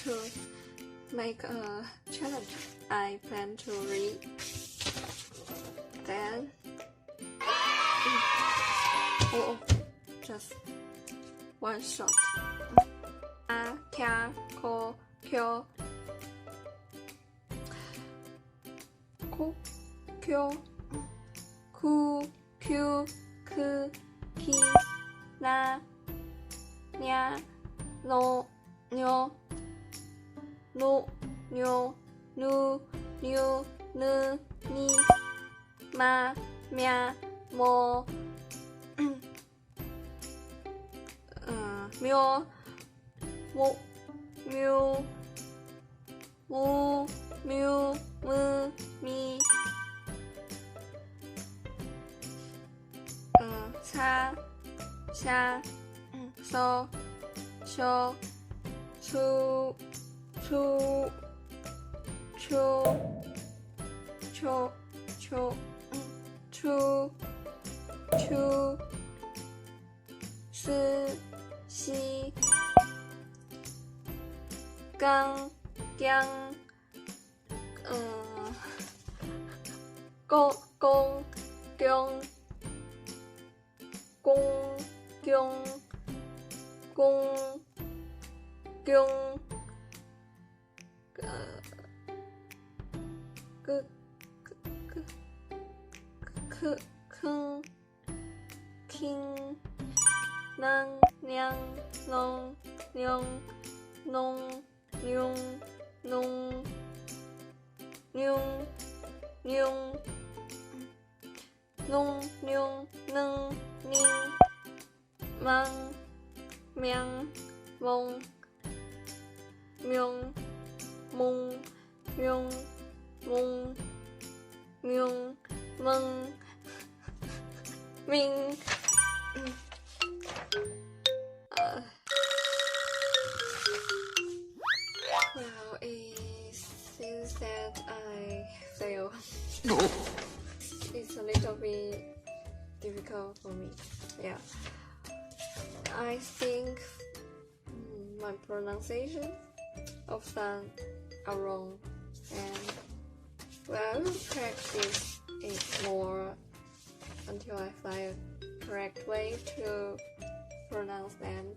to make a challenge. I plan to read, then just one shot. A, kya, ko, kyo, ko, kyo, ku, kyu, ku, ki, na, nya, no, nyo, no, nyo, nu, nyu, nu, ni, ma, mya, mo, myo, mo, myu, mu, myu, mu, mi, sa, sha, so, sho, su, chu, chu, cho, cho, chu, chu, shi, xi, gang, gang, gong, gong, gyong, gong, gyong, gong, gyong, khung, king, nang, nyang, nong, nyong, nong, nyung, nung, nyung, nyung, nung, nyung, nung, ning, mang, myang, mong, myung, mung, myung, mung, myung, meng, ming. Well, it seems that I failed. It's a little bit difficult for me. Yeah, I think my pronunciation of some are wrong, and well, I will practice it more until I find a correct way to pronounce them.